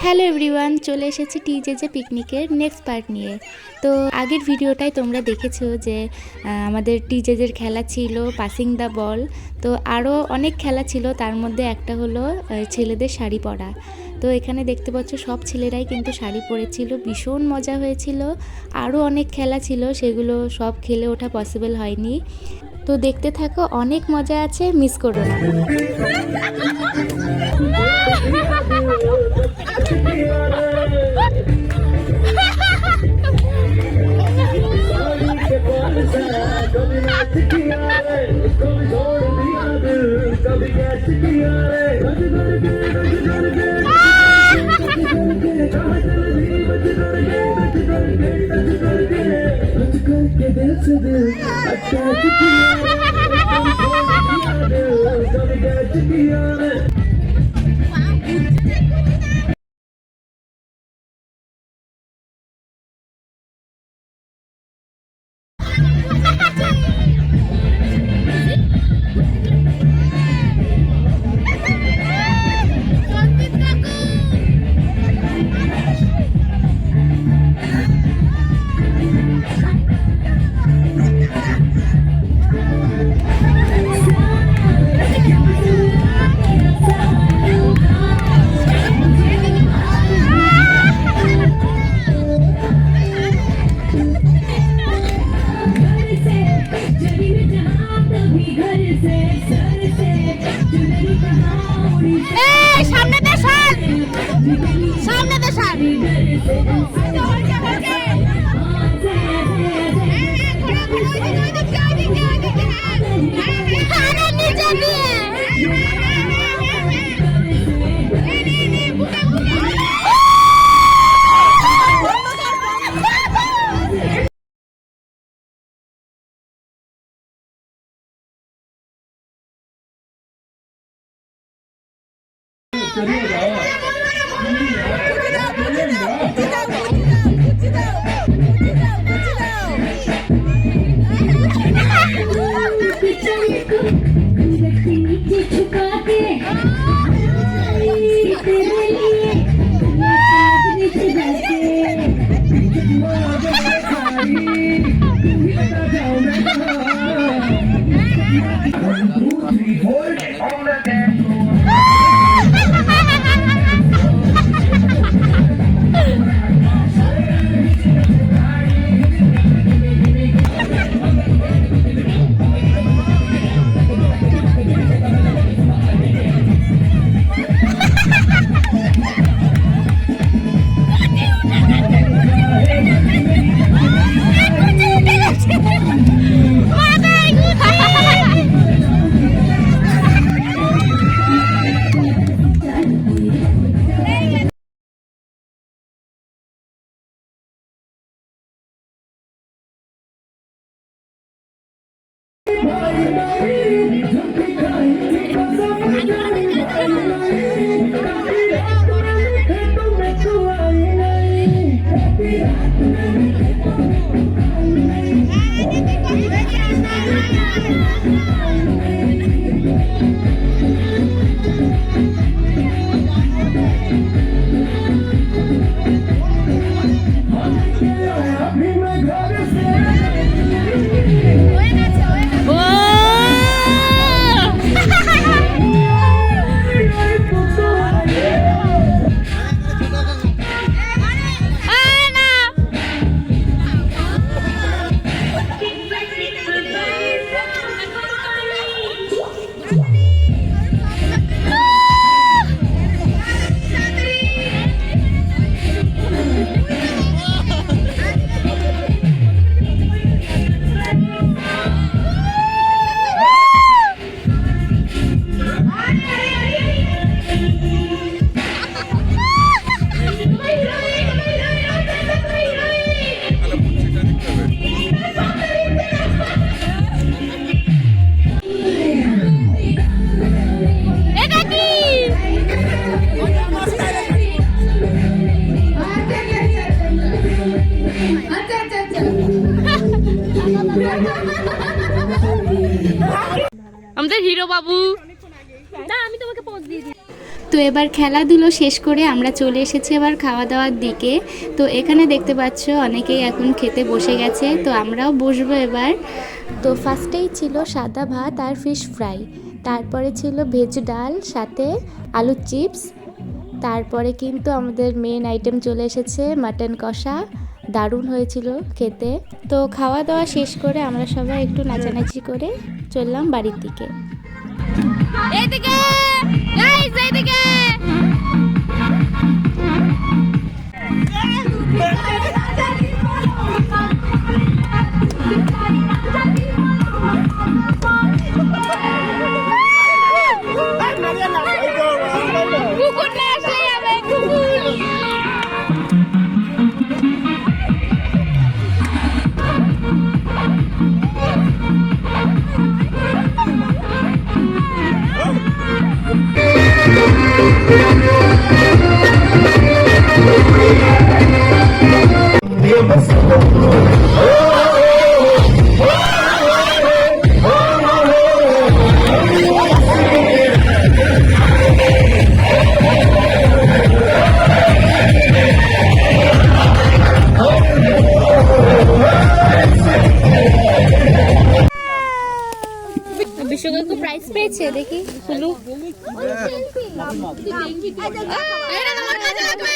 Hello everyone, চলে এসেছি টিজেজে পিকনিকের নেক্সট পার্ট নিয়ে। তো আগের ভিডিওটাই তোমরা দেখেছো যে আমাদের টিজেজের খেলা ছিল পাসিং দ্য বল। তো আরও অনেক খেলা ছিল, তার মধ্যে একটা হলো ছেলেদের শাড়ি পরা। তো এখানে দেখতে পাচ্ছ সব ছেলেরাই কিন্তু শাড়ি পরেছিল, ভীষণ মজা হয়েছিল। আরও অনেক খেলা ছিল, সেগুলো সব খেলে ওঠা পসিবল হয়নি। তো দেখতে থাকো, অনেক মজা আছে, মিস করো না। আমাদের হিরো বাবু। না, আমি তোমাকে পোজ দিয়ে দিই। তো এবার খেলাধুলো শেষ করে আমরা চলে এসেছি এবার খাওয়া দাওয়ার দিকে। তো এখানে দেখতে পাচ্ছ অনেকেই এখন খেতে বসে গেছে, তো আমরাও বসবো এবার। তো ফার্স্টেই ছিল সাদা ভাত আর ফিশ ফ্রাই, তারপরে ছিল ভেজ ডাল সাথে আলুর চিপস, তারপরে কিন্তু আমাদের মেন আইটেম চলে এসেছে মাটন কষা। দারুণ হয়েছিল খেতে। তো খাওয়া দাওয়া শেষ করে আমরা সবাই একটু নাচানাচি করে চললাম বাড়ির দিকে। এইদিকে গাইস, এইদিকে কুকুর না আসলে যাবে কুকুর। বিশ্বকাপ প্রাইজ পেয়েছে দেখি ফুলু। এটা তোমার কাছে লাগবে।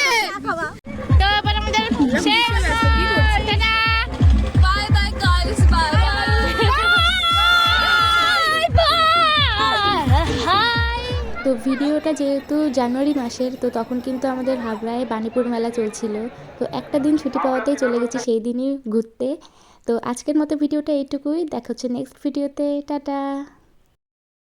তো এবার আমাদের শেষ। Tata, bye bye guys, bye bye. তো ভিডিওটা যেহেতু জানুয়ারি মাসের, তো তখন কিন্তু আমাদের হাবড়ায় বাণীপুর মেলা চলছিল। তো একটা দিন ছুটি পাওয়াতেই চলে গেছি সেই দিনই ঘুরতে। তো আজকের মতো ভিডিওটা এইটুকুই, দেখা হচ্ছে নেক্সট ভিডিওতে। টাটা।